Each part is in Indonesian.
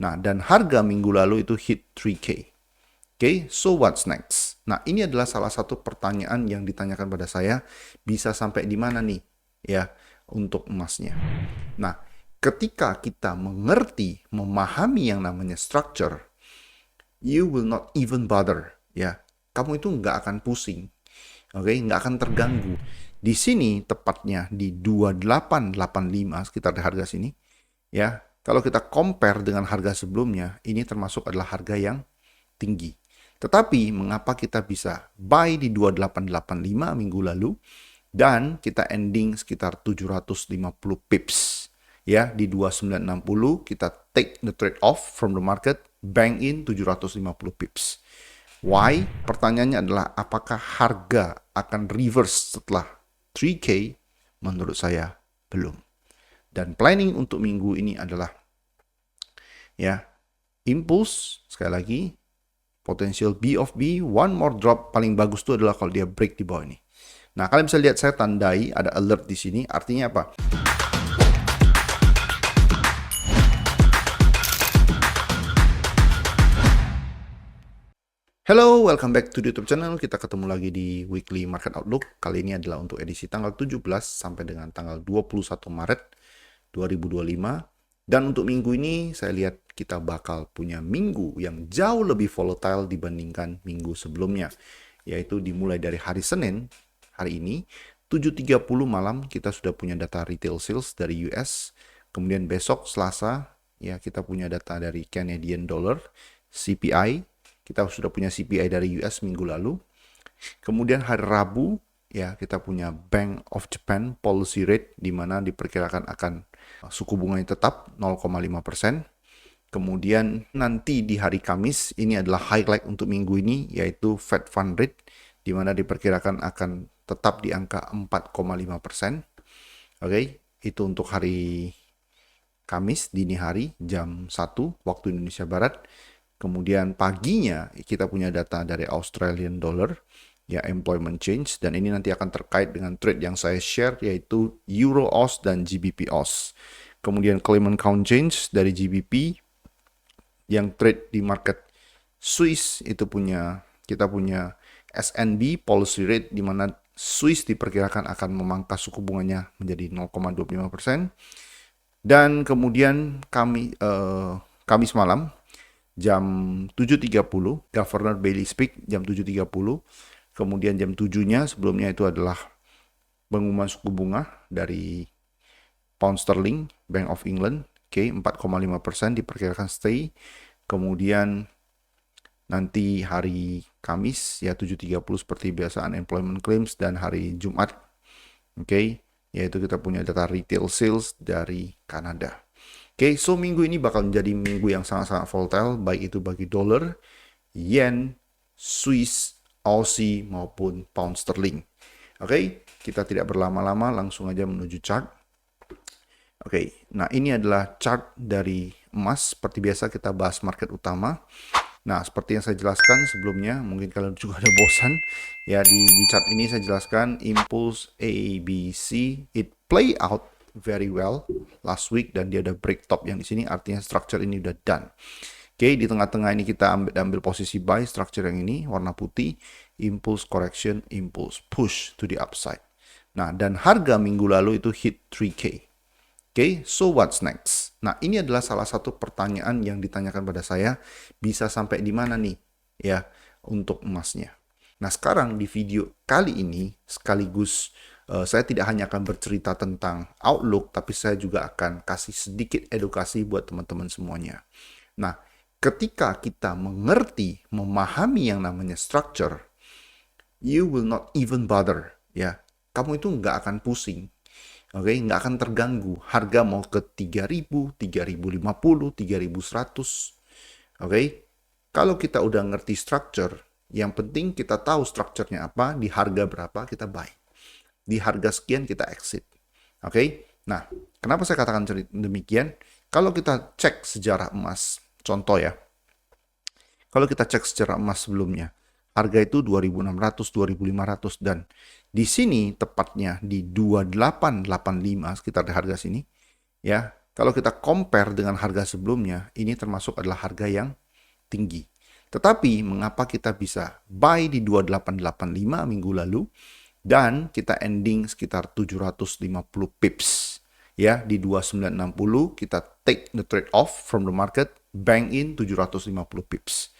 Nah, dan harga minggu lalu itu hit 3K. Oke, so what's next? Nah, ini adalah salah satu pertanyaan yang ditanyakan pada saya, bisa sampai di mana nih ya untuk emasnya. Nah, ketika kita mengerti, memahami yang namanya structure, you will not even bother ya. Kamu itu nggak akan pusing, oke, nggak akan terganggu. Di sini tepatnya di 2885 sekitar di harga sini ya. Kalau kita compare dengan harga sebelumnya, ini termasuk adalah harga yang tinggi. Tetapi mengapa kita bisa buy di 2885 minggu lalu dan kita ending sekitar 750 pips ya di 2960, kita take the trade off from the market, bank in 750 pips. Why? Pertanyaannya adalah apakah harga akan reverse setelah 3K? Menurut saya belum. Dan planning untuk minggu ini adalah ya impulse, sekali lagi potential B of B, one more drop paling bagus itu adalah kalau dia break di bawah ini. Nah, kalian bisa lihat saya tandai ada alert di sini, artinya apa? Hello, welcome back to the YouTube channel. Kita ketemu lagi di Weekly Market Outlook. Kali ini adalah untuk edisi tanggal 17 sampai dengan tanggal 21 Maret 2025. Dan untuk minggu ini saya lihat kita bakal punya minggu yang jauh lebih volatile dibandingkan minggu sebelumnya. Yaitu dimulai dari hari Senin, hari ini, 7.30 malam kita sudah punya data retail sales dari US. Kemudian besok Selasa, ya kita punya data dari Canadian Dollar, CPI. Kita sudah punya CPI dari US minggu lalu. Kemudian hari Rabu, ya kita punya Bank of Japan policy rate, di mana diperkirakan akan suku bunganya tetap 0,5%. Kemudian nanti di hari Kamis, ini adalah highlight untuk minggu ini, yaitu Fed Fund Rate, di mana diperkirakan akan tetap di angka 4,5%. Oke, itu untuk hari Kamis dini hari jam 1 waktu Indonesia Barat. Kemudian paginya kita punya data dari Australian Dollar, ya employment change, dan ini nanti akan terkait dengan trade yang saya share, yaitu Euro AUS dan GBP AUS. Kemudian claimant count change dari GBP, yang trade di market Swiss itu kita punya SNB policy rate, di mana Swiss diperkirakan akan memangkas suku bunganya menjadi 0,25%. Dan kemudian Kamis malam jam 7.30, Governor Bailey speak jam 7.30. Kemudian jam 7-nya sebelumnya itu adalah pengumuman suku bunga dari Pound Sterling, Bank of England, 4,5% diperkirakan stay. Kemudian nanti hari Kamis ya 7.30 seperti biasa unemployment claims, dan hari Jumat, yaitu kita punya data retail sales dari Kanada. So minggu ini bakal menjadi minggu yang sangat-sangat volatile, baik itu bagi dolar, yen, Swiss, Aussie, maupun pound sterling. Kita tidak berlama-lama, langsung aja menuju chart. Nah ini adalah chart dari emas. Seperti biasa kita bahas market utama. Nah, seperti yang saya jelaskan sebelumnya, mungkin kalian juga ada bosan. Ya, di chart ini saya jelaskan impulse A, B, C, it play out very well last week, dan dia ada break top yang di sini, artinya structure ini udah done. Di tengah-tengah ini kita ambil posisi buy, structure yang ini warna putih, impulse correction, impulse push to the upside. Nah, dan harga minggu lalu itu hit 3K. So what's next? Nah, ini adalah salah satu pertanyaan yang ditanyakan pada saya, bisa sampai di mana nih ya untuk emasnya. Nah, sekarang di video kali ini sekaligus saya tidak hanya akan bercerita tentang outlook, tapi saya juga akan kasih sedikit edukasi buat teman-teman semuanya. Nah, ketika kita mengerti, memahami yang namanya structure, you will not even bother ya. Kamu itu nggak akan pusing. Nggak akan terganggu. Harga mau ke 3.000, 3.050, 3.100. Kalau kita udah ngerti structure, yang penting kita tahu structure-nya apa, di harga berapa kita buy. Di harga sekian kita exit. Nah, kenapa saya katakan demikian? Kalau kita cek sejarah emas, contoh ya. Kalau kita cek sejarah emas sebelumnya, harga itu 2.600, 2.500, dan di sini tepatnya di 2885 sekitar di harga sini ya. kalau kita compare dengan harga sebelumnya, ini termasuk adalah harga yang tinggi. Tetapi mengapa kita bisa buy di 2885 minggu lalu dan kita ending sekitar 750 pips ya di 2960, kita take the trade off from the market, bank in 750 pips.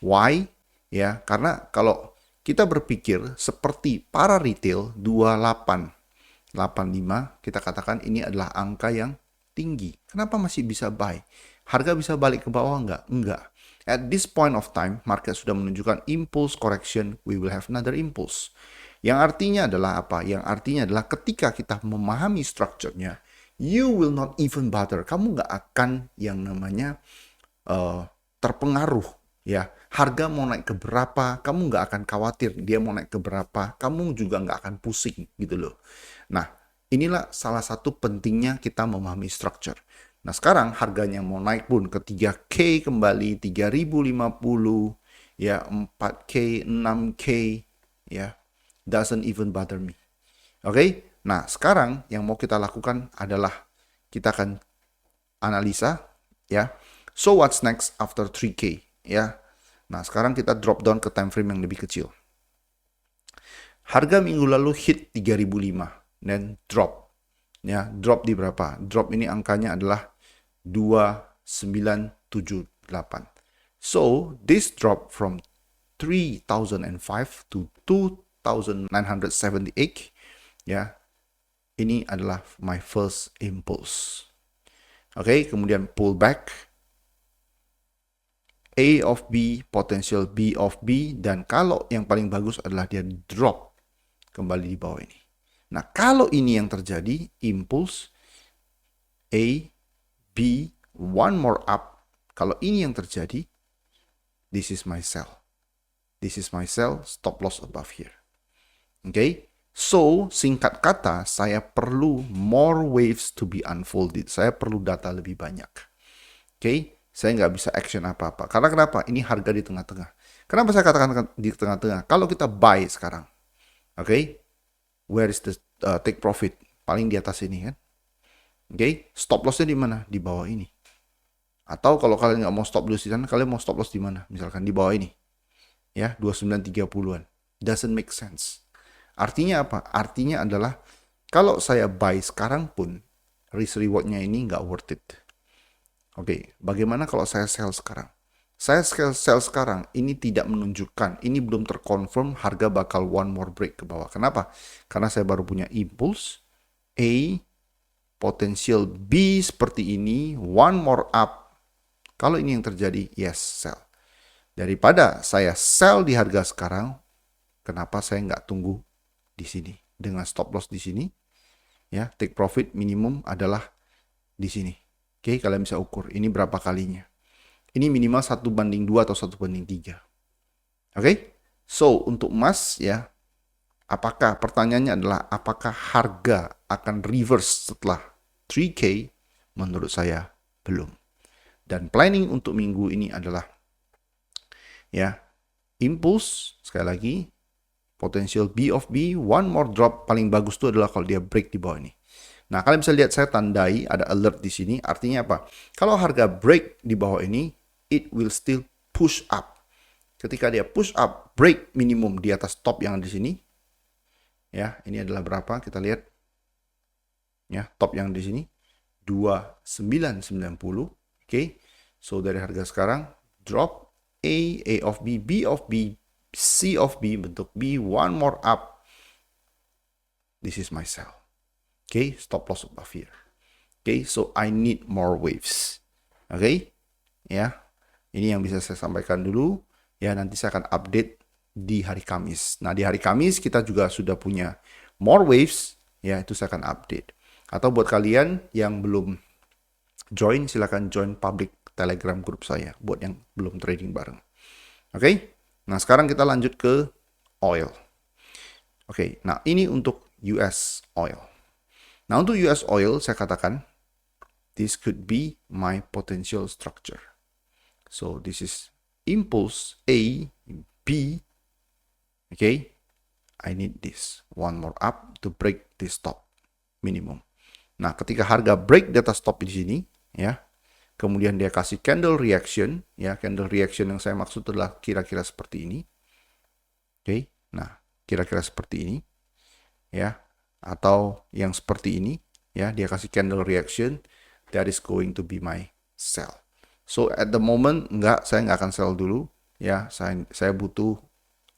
Why? Ya, karena kalau kita berpikir seperti para retail 2885, kita katakan ini adalah angka yang tinggi. Kenapa masih bisa buy? Harga bisa balik ke bawah enggak? Enggak. At this point of time, market sudah menunjukkan impulse correction, we will have another impulse. Yang artinya adalah apa? Yang artinya adalah ketika kita memahami strukturnya, you will not even bother. Kamu nggak akan yang namanya terpengaruh. Ya, harga mau naik ke berapa, kamu nggak akan khawatir dia mau naik ke berapa, kamu juga nggak akan pusing gitu loh. Nah, inilah salah satu pentingnya kita memahami structure. Nah, sekarang harganya mau naik pun ke 3K kembali, 3050, ya 4K, 6K, ya doesn't even bother me. Oke? Nah, sekarang yang mau kita lakukan adalah kita akan analisa, ya. So what's next after 3K, ya. Nah, sekarang kita drop down ke time frame yang lebih kecil. Harga minggu lalu hit 3005 dan drop. Ya, drop di berapa? Drop ini angkanya adalah 2978. So, this drop from 3005 to 2978, ya. Ini adalah my first impulse. Oke, kemudian pullback A of B, potential B of B, dan kalau yang paling bagus adalah dia drop kembali di bawah ini. Nah, kalau ini yang terjadi, impulse A, B, one more up. Kalau ini yang terjadi, this is my sell. This is my sell, stop loss above here. Oke, so singkat kata, saya perlu more waves to be unfolded. Saya perlu data lebih banyak. Oke, saya nggak bisa action apa-apa. Karena kenapa? Ini harga di tengah-tengah. Kenapa saya katakan di tengah-tengah? Kalau kita buy sekarang, oke, where is the take profit? Paling di atas ini kan. Oke, stop lossnya di mana? Di bawah ini. Atau kalau kalian nggak mau stop loss di sana, kalian mau stop loss di mana? Misalkan di bawah ini. Ya, 2930-an. Doesn't make sense. Artinya apa? Artinya adalah kalau saya buy sekarang pun, risk rewardnya ini nggak worth it. Oke, bagaimana kalau saya sell sekarang? Saya sell sekarang, ini tidak menunjukkan, ini belum terkonfirm harga bakal one more break ke bawah. Kenapa? Karena saya baru punya impulse A, potensial B seperti ini, one more up. Kalau ini yang terjadi, yes, sell. Daripada saya sell di harga sekarang, kenapa saya nggak tunggu di sini dengan stop loss di sini? Ya, take profit minimum adalah di sini. Oke, kalian bisa ukur ini berapa kalinya. Ini minimal 1/2 atau 1/3. Oke, so untuk emas ya, apakah pertanyaannya adalah apakah harga akan reverse setelah 3K? Menurut saya belum. Dan planning untuk minggu ini adalah ya, impulse sekali lagi, potential B of B, one more drop paling bagus itu adalah kalau dia break di bawah ini. Nah, kalian bisa lihat saya tandai ada alert di sini. Artinya apa? Kalau harga break di bawah ini, it will still push up. Ketika dia push up, break minimum di atas top yang ada di sini. Ya, ini adalah berapa? Kita lihat. Ya, top yang di sini 2990. Oke. So dari harga sekarang drop A of B, B of B, C of B bentuk B, one more up. This is my sell. Okay, stop loss above here. Okay, so I need more waves. Okay, ya. Ini yang bisa saya sampaikan dulu. Ya, nanti saya akan update di hari Kamis. Nah, di hari Kamis kita juga sudah punya more waves. Ya, itu saya akan update. Atau buat kalian yang belum join, silakan join public Telegram grup saya. Buat yang belum trading bareng. Oke, nah sekarang kita lanjut ke oil. Oke, nah ini untuk US oil. Nah, untuk US oil, saya katakan, this could be my potential structure. So, this is impulse A, B, okay? I need this. One more up to break this top minimum. Nah, ketika harga break di atas top di sini, ya, kemudian dia kasih candle reaction, ya, candle reaction yang saya maksud adalah kira-kira seperti ini. Oke, nah, kira-kira seperti ini, ya, atau yang seperti ini, ya, dia kasih candle reaction, that is going to be my sell. So at the moment, saya nggak akan sell dulu, ya, saya butuh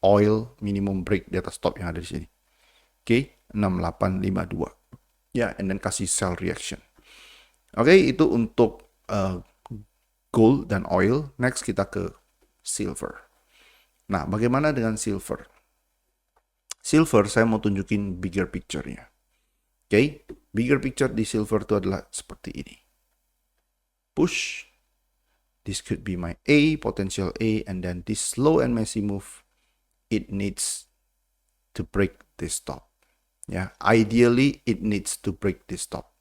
oil minimum break di atas top yang ada di sini. Oke, 6852. Ya, and then kasih sell reaction. Oke, itu untuk gold dan oil. Next kita ke silver. Nah, bagaimana dengan silver? Silver saya mau tunjukin bigger picture-nya. Oke, bigger picture di silver itu adalah seperti ini. Push. This could be my A, potential A, and then this slow and messy move, it needs to break this top. Ya, ideally it needs to break this top.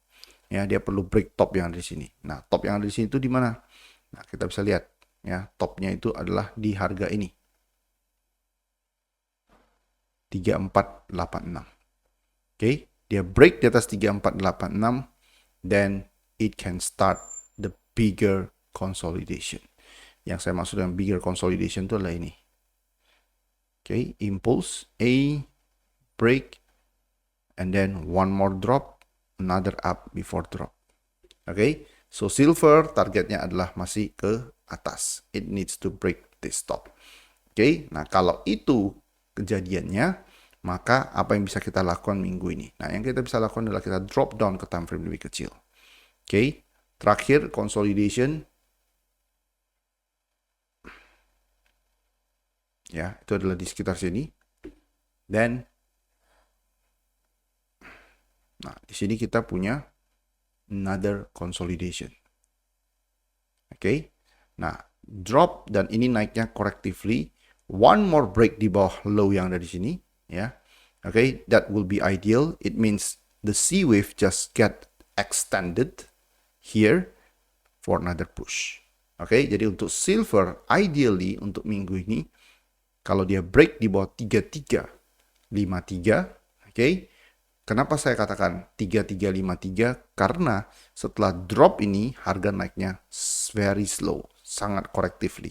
Ya, dia perlu break top yang ada di sini. Nah, top yang ada di sini itu di mana? Nah, kita bisa lihat, ya, topnya itu adalah di harga ini. 3486. Oke, dia break di atas 3486, then it can start the bigger consolidation. Yang saya maksud dengan bigger consolidation itu adalah ini. Oke, impulse A, break, and then one more drop, another up before drop. Oke, so silver targetnya adalah masih ke atas. It needs to break this top. Oke, nah kalau itu kejadiannya, maka apa yang bisa kita lakukan minggu ini? Nah, yang kita bisa lakukan adalah kita drop down ke time frame lebih kecil. Oke, terakhir consolidation. Ya, itu adalah di sekitar sini. Dan nah, di sini kita punya another consolidation. Oke. Nah, drop dan ini naiknya correctively. One more break di bawah low yang ada di sini, ya. Oke, that will be ideal. It means the C wave just get extended here for another push. Oke, jadi untuk silver ideally untuk minggu ini kalau dia break di bawah 3353, oke. Kenapa saya katakan 3353? Karena setelah drop ini harga naiknya very slow, sangat correctively.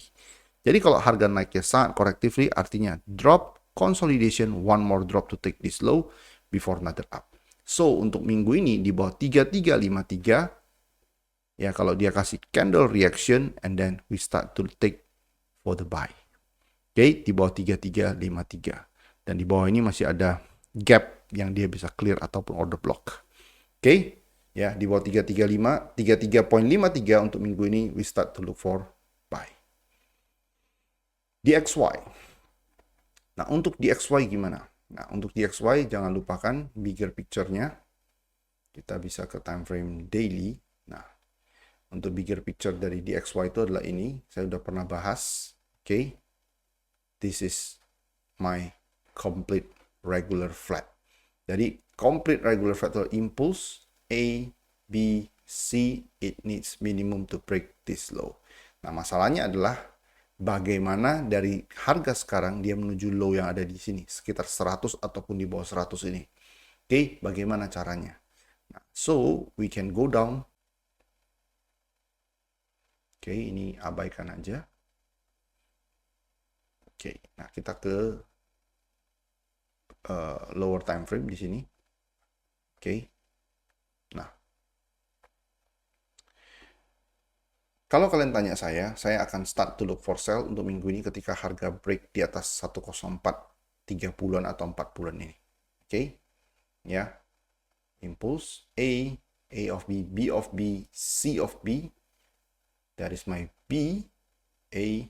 Jadi kalau harga naiknya sangat correctively artinya drop, consolidation, one more drop to take this low before another up. So untuk minggu ini di bawah 3353, ya kalau dia kasih candle reaction and then we start to take for the buy. Oke, di bawah 3353. Dan di bawah ini masih ada gap yang dia bisa clear ataupun order block. Oke, ya di bawah 335, 33.53 untuk minggu ini we start to look for buy. DXY. Nah, untuk DXY gimana? Nah, untuk DXY jangan lupakan bigger picture-nya. Kita bisa ke time frame daily. Nah, untuk bigger picture dari DXY itu adalah ini. Saya sudah pernah bahas. Oke. This is my complete regular flat. Jadi complete regular flat atau impulse A, B, C, it needs minimum to break this low. Nah, masalahnya adalah bagaimana dari harga sekarang dia menuju low yang ada di sini, sekitar 100 ataupun di bawah 100 ini. Oke, bagaimana caranya? Nah, so we can go down. Oke, ini abaikan aja. Oke, nah kita ke lower time frame di sini. Oke. Nah, kalau kalian tanya saya akan start to look for sell untuk minggu ini ketika harga break di atas 104.30-an atau 40-an ini. Oke. Ya. Impulse A of B, B of B, C of B. That is my B, A.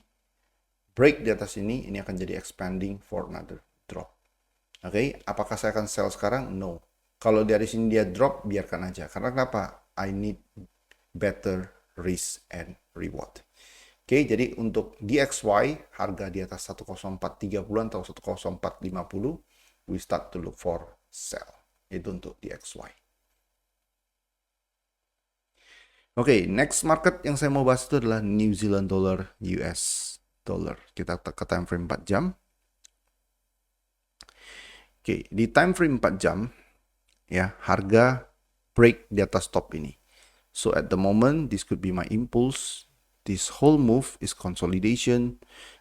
Break di atas ini akan jadi expanding for another drop. Oke, apakah saya akan sell sekarang? No. Kalau dari sini dia drop, biarkan aja. Karena kenapa? I need better risk and reward. Oke, jadi untuk DXY, harga di atas 104.30 atau 104.50, we start to look for sell. Itu untuk DXY. Oke, next market yang saya mau bahas itu adalah New Zealand dollar, US dollar. Kita ke time frame 4 jam. Oke, di time frame 4 jam, ya, harga break di atas top ini. So at the moment, this could be my impulse. This whole move is consolidation.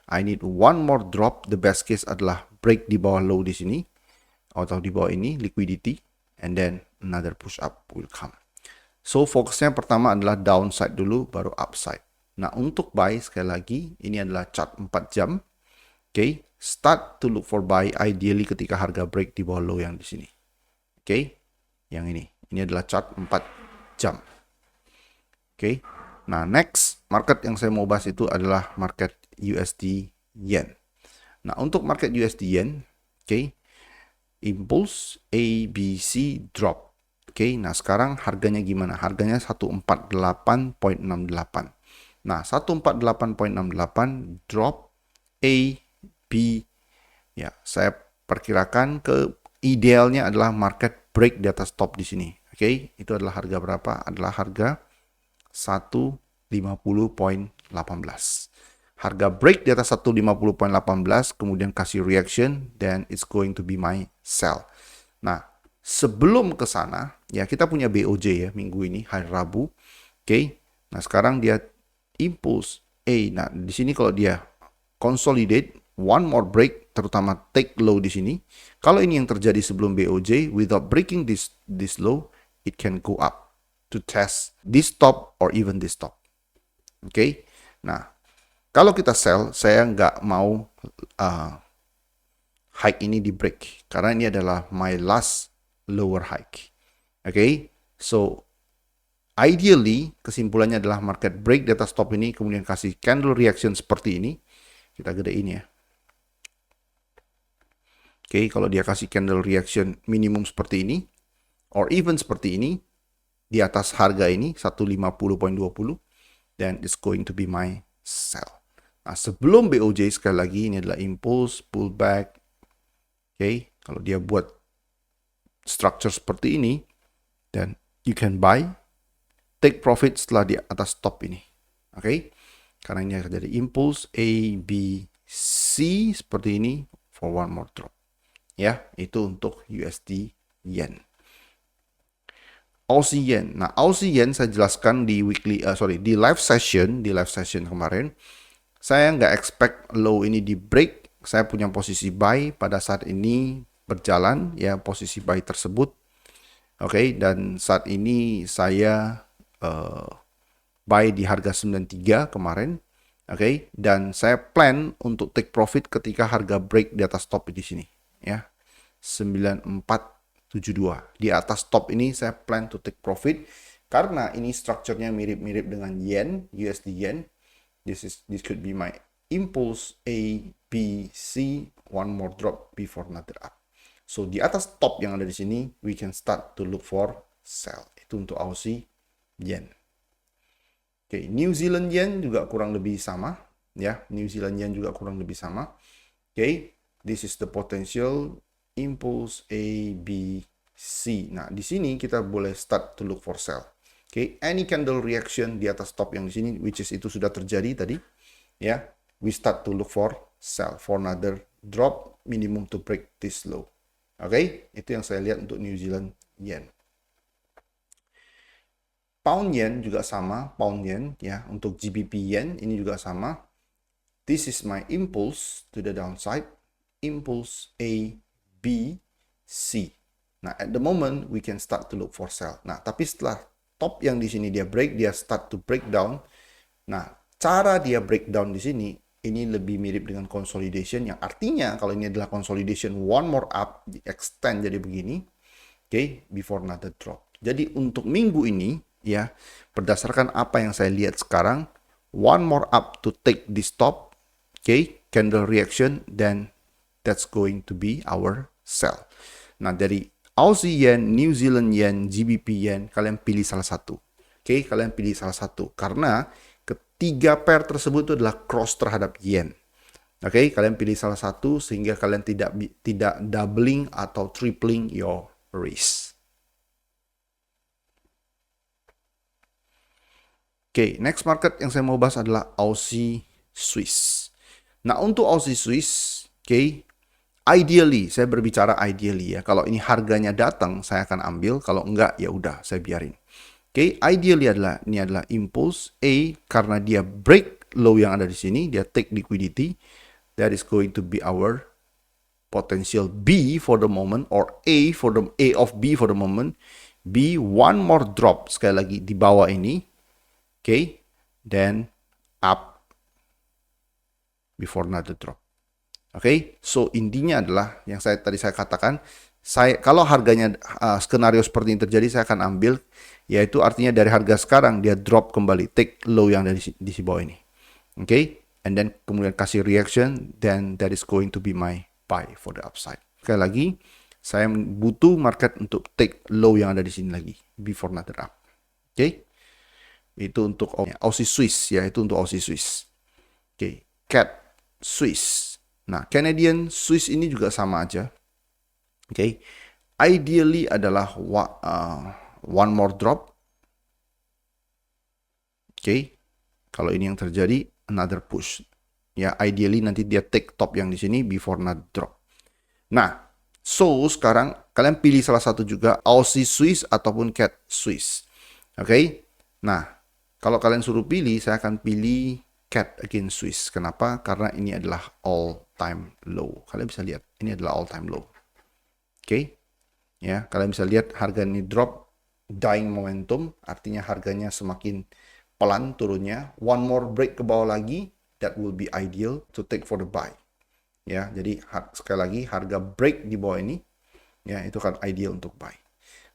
I need one more drop. The best case adalah break di bawah low di sini atau di bawah ini, liquidity, and then another push up will come. So fokusnya pertama adalah downside dulu, baru upside. Nah, untuk buy sekali lagi, ini adalah chart 4 jam. Okay, start to look for buy ideally ketika harga break di bawah low yang di sini. Okay, yang ini adalah chart 4 jam. Okay, nah next market yang saya mau bahas itu adalah market USD Yen. Nah, untuk market USD Yen, okay, impulse ABC drop. Oke, nah sekarang harganya gimana? Harganya 148.68. Nah, 148.68 drop A, B. Ya, saya perkirakan ke idealnya adalah market break di atas top di sini. Oke, itu adalah harga berapa? Adalah harga 150.18. Harga break di atas 150.18, kemudian kasih reaction, then it's going to be my sell. Nah, sebelum ke sana, ya kita punya BOJ ya minggu ini, hari Rabu. Oke, nah sekarang dia impulse A. Nah, di sini kalau dia consolidate, one more break, terutama take low di sini. Kalau ini yang terjadi sebelum BOJ, without breaking this low, it can go up to test this top or even this top. Oke, nah kalau kita sell, saya nggak mau hike ini di break karena ini adalah my last lower hike. Oke, so ideally kesimpulannya adalah market break di atas top ini, kemudian kasih candle reaction seperti ini. Kita gedein ya. Oke, kalau dia kasih candle reaction minimum seperti ini, or even seperti ini, di atas harga ini 150.20, then it's going to be my sell. Nah, sebelum BOJ sekali lagi ini adalah impulse, pullback. Oke, kalau dia buat structure seperti ini, then you can buy, take profit setelah di atas top ini. Oke, karena ini akan jadi impulse A, B, C seperti ini for one more drop. Ya, itu untuk USD Yen. Aussie Yen. Nah, Aussie Yen saya jelaskan di di live session kemarin. Saya nggak expect low ini di break. Saya punya posisi buy pada saat ini berjalan ya, posisi buy tersebut. Oke, dan saat ini saya buy di harga 93 kemarin. Oke, dan saya plan untuk take profit ketika harga break di atas top di sini ya. 9472. Di atas top ini saya plan to take profit karena ini strukturnya mirip-mirip dengan yen, USD yen. This could be my impulse A, B, C, one more drop before another up. So di atas top yang ada di sini, we can start to look for sell. Itu untuk Aussie Yen. Oke, New Zealand Yen juga kurang lebih sama, ya. New Zealand Yen juga kurang lebih sama. Oke, this is the potential impulse A, B, C. Nah, di sini kita boleh start to look for sell. Oke, any candle reaction di atas top yang di sini, which is itu sudah terjadi tadi, ya, we start to look for sell for another drop minimum to break this low. Oke, itu yang saya lihat untuk New Zealand Yen. Pound Yen juga sama, Pound Yen ya, untuk GBP Yen ini juga sama. This is my impulse to the downside, impulse A, B, C. Nah, at the moment we can start to look for sell. Nah, tapi setelah top yang di sini dia break, dia start to break down. Nah, cara dia breakdown di sini ini lebih mirip dengan consolidation, yang artinya kalau ini adalah consolidation one more up, di extend jadi begini, okay, before another drop. Jadi untuk minggu ini ya, berdasarkan apa yang saya lihat sekarang, one more up to take this top, okay, candle reaction, then that's going to be our sell. Nah, dari Aussie Yen, New Zealand Yen, GBP Yen, kalian pilih salah satu. Oke, kalian pilih salah satu. Karena ketiga pair tersebut itu adalah cross terhadap Yen. Oke, kalian pilih salah satu sehingga kalian tidak doubling atau tripling your risk. Oke, next market yang saya mau bahas adalah Aussie Swiss. Nah, untuk Aussie Swiss, oke, Ideally, saya berbicara ideally ya. Kalau ini harganya datang, saya akan ambil. Kalau enggak, ya udah, saya biarin. Oke, ideally ini adalah impulse A karena dia break low yang ada di sini, dia take liquidity. That is going to be our potential B for the moment, or A of B for the moment. B, one more drop sekali lagi di bawah ini. Oke, then up before another drop. Oke, so intinya adalah yang tadi saya katakan, kalau harganya skenario seperti ini terjadi, saya akan ambil, yaitu artinya dari harga sekarang dia drop kembali, take low yang ada di bawah ini. Oke, and then kemudian kasih reaction, then that is going to be my buy for the upside. Sekali lagi, saya butuh market untuk take low yang ada di sini lagi before another up. Oke, itu untuk Aussie Swiss ya, itu untuk Aussie Swiss. Oke, CAD Swiss. Nah, Canadian Swiss ini juga sama aja. Oke, ideally adalah one more drop. Oke, kalau ini yang terjadi, another push. Ya, ideally nanti dia take top yang di sini before another drop. Nah, so sekarang kalian pilih salah satu juga, Aussie Swiss ataupun CAD Swiss. Oke, nah kalau kalian suruh pilih, saya akan pilih CAD against Swiss. Kenapa? Karena ini adalah all time low. Kalian bisa lihat, ini adalah all time low. Oke, ya, kalian bisa lihat harga ini drop, dying momentum, artinya harganya semakin pelan turunnya. One more break ke bawah lagi, that will be ideal to take for the buy. Ya, jadi sekali lagi harga break di bawah ini, ya, itu kan ideal untuk buy.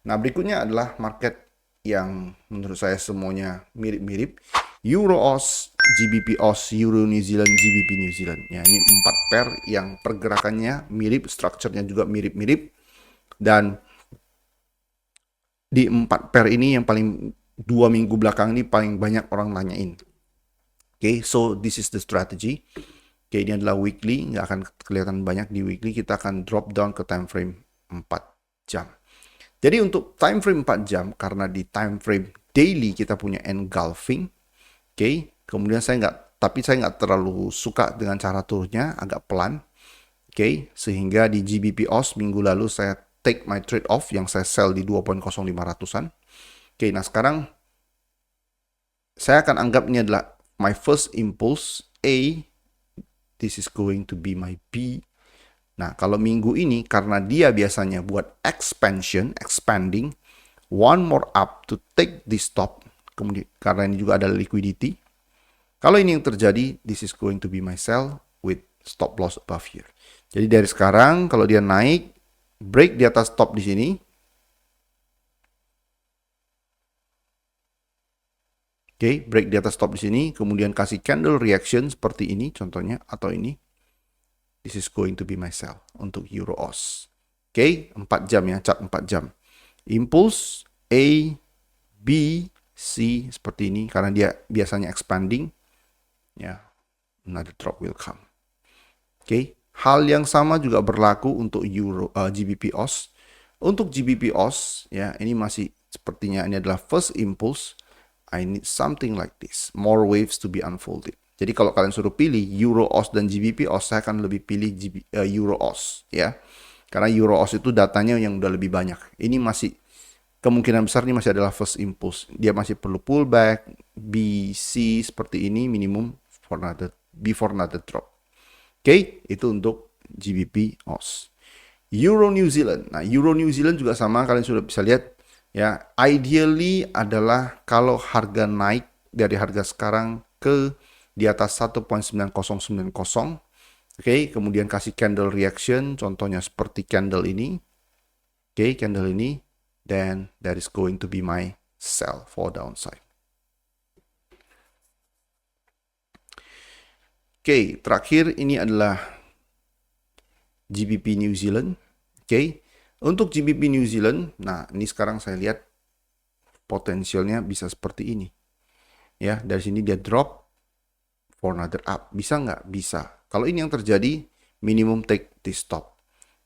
Nah, berikutnya adalah market yang menurut saya semuanya mirip-mirip. Euro Aus, GBP Aus, Euro New Zealand, GBP New Zealand. Ya, ini 4 pair yang pergerakannya mirip, strukturnya juga mirip-mirip. Dan di 4 pair ini yang paling 2 minggu belakang ini paling banyak orang nanyain. Oke, so this is the strategy. Oke, ini adalah weekly, nggak akan kelihatan banyak di weekly. Kita akan drop down ke time frame 4 jam. Jadi untuk time frame 4 jam, karena di time frame daily kita punya engulfing. Oke, kemudian saya nggak terlalu suka dengan cara turunnya, agak pelan. Oke, sehingga di GBP Aus minggu lalu saya take my trade off yang saya sell di 2.0500-an. Oke, nah sekarang saya akan anggap ini adalah my first impulse A. This is going to be my B. Nah, kalau minggu ini karena dia biasanya buat expanding, one more up to take this stop. Kemudian karena ini juga ada liquidity. Kalau ini yang terjadi, this is going to be my sell with stop loss above here. Jadi dari sekarang kalau dia naik, break di atas stop di sini. Oke, break di atas stop di sini, kemudian kasih candle reaction seperti ini contohnya, atau ini. This is going to be my sell untuk Euro Aus. Oke, 4 jam ya, chart 4 jam. Impulse A, B, C seperti ini karena dia biasanya expanding. Ya, another drop will come. Oke, hal yang sama juga berlaku untuk GBP Aus. Untuk GBP Aus ya, ini masih sepertinya ini adalah first impulse. I need something like this, more waves to be unfolded. Jadi kalau kalian suruh pilih Euro Aus dan GBP Aus, saya akan lebih pilih Euro Aus ya. Karena Euro Aus itu datanya yang udah lebih banyak. Ini masih kemungkinan besar ini masih adalah first impulse. Dia masih perlu pullback, BC seperti ini minimum before another drop. Oke, itu untuk GBP Aus. Euro New Zealand. Nah, Euro New Zealand juga sama, kalian sudah bisa lihat ya. Ideally adalah kalau harga naik dari harga sekarang ke di atas 1.9090. Oke, kemudian kasih candle reaction, contohnya seperti candle ini. Oke, candle ini, then that is going to be my sell for downside. Oke, terakhir ini adalah GBP New Zealand. Oke, untuk GBP New Zealand, nah ini sekarang saya lihat potensialnya bisa seperti ini. Ya, dari sini dia drop for another up. Bisa nggak? Bisa. Kalau ini yang terjadi, minimum take this stop.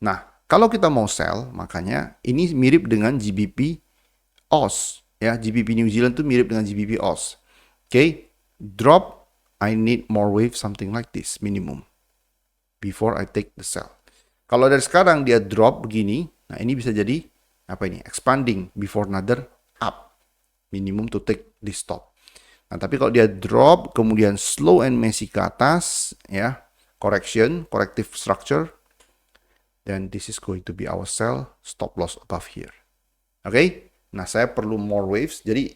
Nah, kalau kita mau sell, makanya ini mirip dengan GBP Aus. Ya, GBP New Zealand itu mirip dengan GBP Aus. Oke, drop, I need more wave, something like this, minimum. Before I take the sell. Kalau dari sekarang dia drop begini, nah ini bisa jadi apa ini? Expanding before another up. Minimum to take this stop. Nah, tapi kalau dia drop, kemudian slow and messy ke atas, ya, corrective structure, then this is going to be our sell, stop loss above here. Oke? Nah, saya perlu more waves. Jadi,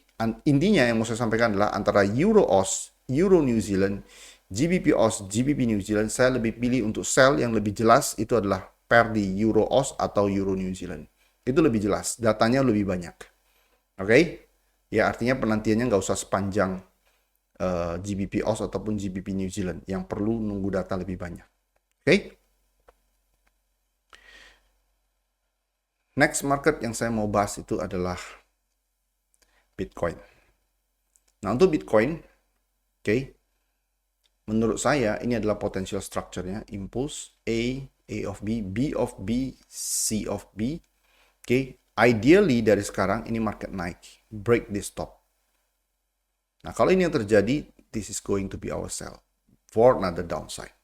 intinya yang mau saya sampaikan adalah antara Euro AUS, Euro New Zealand, GBP AUS, GBP New Zealand, saya lebih pilih untuk sell yang lebih jelas, itu adalah pair di Euro AUS atau Euro New Zealand. Itu lebih jelas, datanya lebih banyak. Oke? Ya, artinya penantiannya nggak usah sepanjang GBP AUS ataupun GBP New Zealand yang perlu nunggu data lebih banyak. Oke? Next market yang saya mau bahas itu adalah Bitcoin. Nah, untuk Bitcoin, oke, menurut saya ini adalah potential structure-nya, impulse A of B, B of B, C of B. Oke, ideally dari sekarang ini market naik, break this top. Nah, kalau ini yang terjadi, this is going to be our sell for another downside.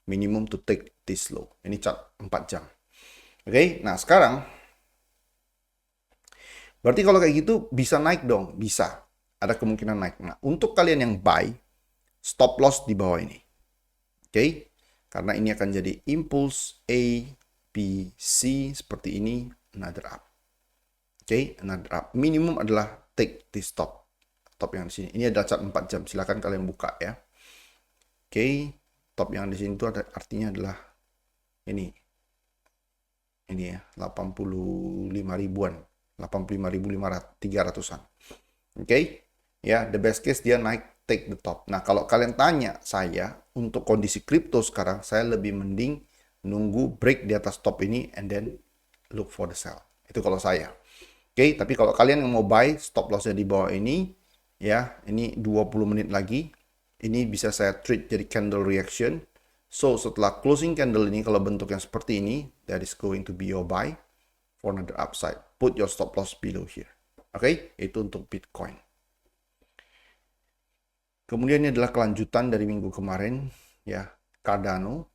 Minimum to take this low. Ini chart 4 jam. Oke, nah sekarang berarti kalau kayak gitu bisa naik dong, bisa. Ada kemungkinan naik. Nah, untuk kalian yang buy, stop loss di bawah ini. Oke, karena ini akan jadi impulse A, B, C seperti ini, another up. Oke, another up. Minimum adalah take this stop. Top yang di sini. Ini adalah chart 4 jam. Silakan kalian buka ya. Oke, top yang di sini itu artinya adalah ini. Ini ya, 85 ribuan. 85.300-an. Oke. Ya, the best case dia naik take the top. Nah, kalau kalian tanya saya untuk kondisi kripto sekarang, saya lebih mending nunggu break di atas top ini and then look for the sell. Itu kalau saya. Oke, tapi kalau kalian yang mau buy, stop lossnya di bawah ini, ya, ini 20 menit lagi. Ini bisa saya treat jadi candle reaction. So, setelah closing candle ini, kalau bentuknya seperti ini, that is going to be your buy for another upside. Put your stop loss below here. Oke, itu untuk Bitcoin. Kemudian ini adalah kelanjutan dari minggu kemarin, ya, Cardano.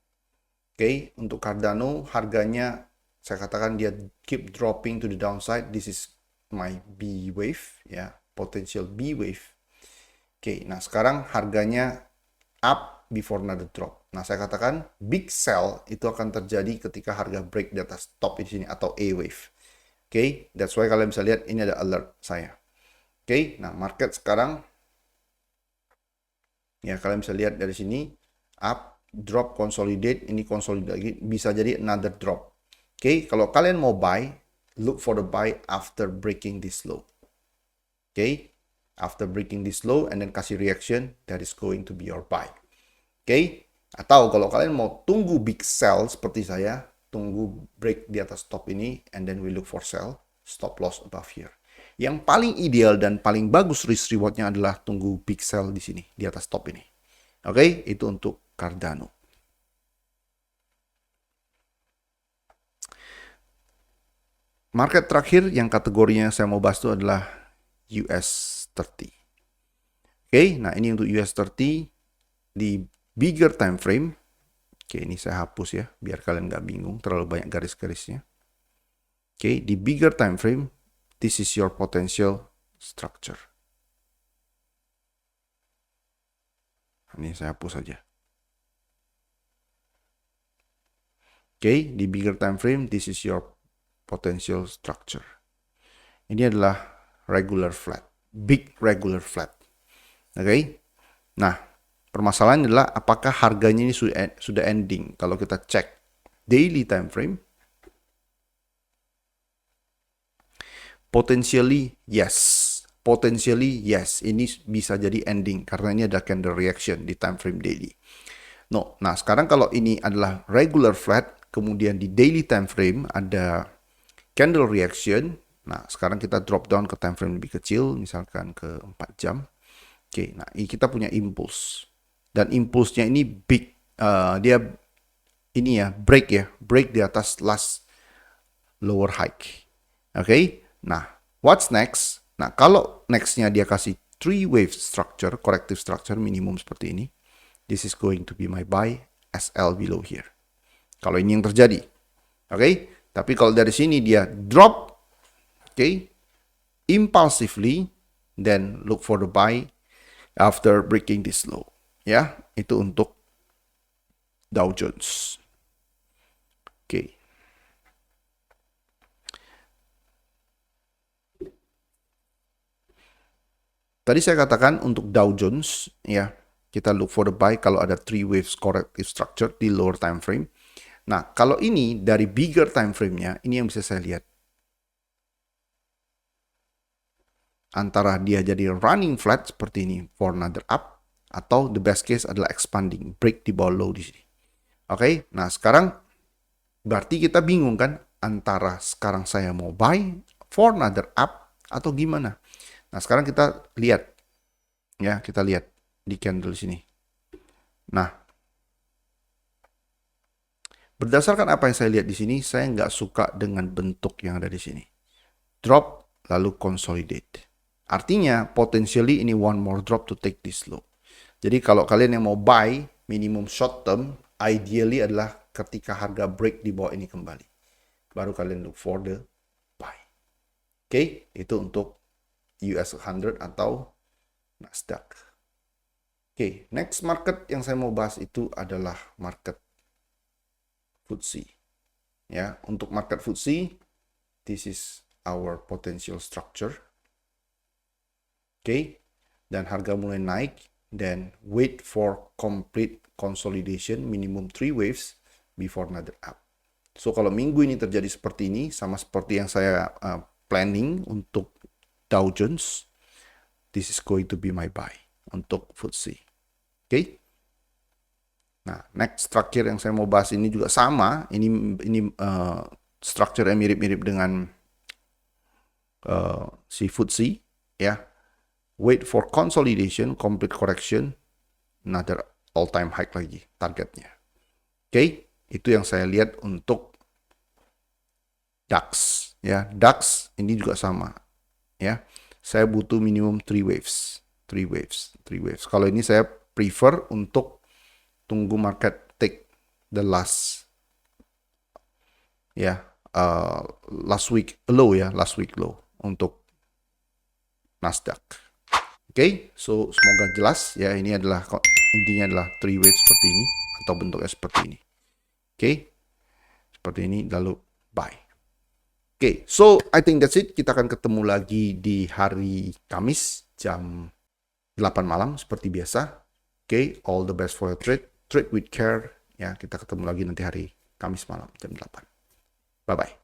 Oke, untuk Cardano harganya saya katakan dia keep dropping to the downside. This is my B wave, ya, potential B wave. Oke, nah sekarang harganya up before another drop. Nah, saya katakan big sell itu akan terjadi ketika harga break di atas top di sini atau A wave. Oke, that's why kalian bisa lihat ini ada alert saya. Oke, nah market sekarang ya kalian bisa lihat dari sini up, drop, consolidate, ini consolidate lagi, bisa jadi another drop. Oke, kalau kalian mau buy, look for the buy after breaking this low. Oke, after breaking this low and then kasih reaction, that is going to be your buy. Oke, atau kalau kalian mau tunggu big sell seperti saya, tunggu break di atas top ini and then we look for sell, stop loss above here. Yang paling ideal dan paling bagus risk rewardnya adalah tunggu big sell di sini, di atas top ini. Oke, itu untuk Cardano. Market terakhir yang kategorinya saya mau bahas itu adalah US30. Oke, nah ini untuk US30 di bigger time frame. Oke, ini saya hapus ya, biar kalian nggak bingung, terlalu banyak garis-garisnya. Oke, di bigger time frame, this is your potential structure. Ini saya hapus saja. Oke, di bigger time frame, this is your potential structure. Ini adalah regular flat, big regular flat. Oke, nah permasalahan adalah apakah harganya ini sudah ending. Kalau kita cek daily time frame, potentially yes. Potentially yes, ini bisa jadi ending karena ini ada candle reaction di time frame daily. No, nah sekarang kalau ini adalah regular flat, kemudian di daily time frame ada candle reaction. Nah, sekarang kita drop down ke time frame lebih kecil, misalkan ke 4 jam. Oke, nah ini kita punya impulse. Dan impulse-nya ini big, dia ini ya, break di atas last lower high. Oke, nah what's next? Nah, kalau next-nya dia kasih 3 wave structure, corrective structure minimum seperti ini, this is going to be my buy SL below here. Kalau ini yang terjadi. Oke, tapi kalau dari sini dia drop, oke, impulsively, then look for the buy after breaking this low. Ya, itu untuk Dow Jones. Oke. Tadi saya katakan untuk Dow Jones, ya, kita look for the buy kalau ada 3 waves corrective structure di lower time frame. Nah, kalau ini dari bigger time frame-nya, ini yang bisa saya lihat. Antara dia jadi running flat seperti ini for another up, atau the best case adalah expanding, break di bawah low di sini. Oke, nah sekarang berarti kita bingung kan antara sekarang saya mau buy for another up atau gimana. Nah, sekarang kita lihat ya, kita lihat di candle sini. Nah, berdasarkan apa yang saya lihat di sini, saya nggak suka dengan bentuk yang ada di sini. Drop lalu consolidate. Artinya potentially ini one more drop to take this low. Jadi kalau kalian yang mau buy minimum short term, ideally adalah ketika harga break di bawah ini kembali. Baru kalian look for the buy. Oke, itu untuk US 100 atau Nasdaq. Oke, next market yang saya mau bahas itu adalah market FTSE. Ya, untuk market FTSE, this is our potential structure. Oke, dan harga mulai naik, then wait for complete consolidation minimum 3 waves before another up. So kalau minggu ini terjadi seperti ini, sama seperti yang saya planning untuk Dow Jones, this is going to be my buy untuk FTSE. Oke. Nah, next structure yang saya mau bahas ini juga sama. Ini structure yang mirip-mirip dengan si FTSE, ya. Wait for consolidation, complete correction, another all-time high lagi targetnya. Oke, itu yang saya lihat untuk DAX. Ya, DAX ini juga sama. Ya, saya butuh minimum 3 waves. 3 waves, 3 waves. Kalau ini saya prefer untuk tunggu market take the last last week low ya, last week low untuk Nasdaq. Oke, so semoga jelas ya, ini adalah intinya adalah 3 waves seperti ini atau bentuknya seperti ini. Oke. Seperti ini lalu buy. Oke, so I think that's it. Kita akan ketemu lagi di hari Kamis jam 8 malam seperti biasa. Oke, all the best for your trade. Trade with care. Ya, kita ketemu lagi nanti hari Kamis malam jam 8. Bye-bye.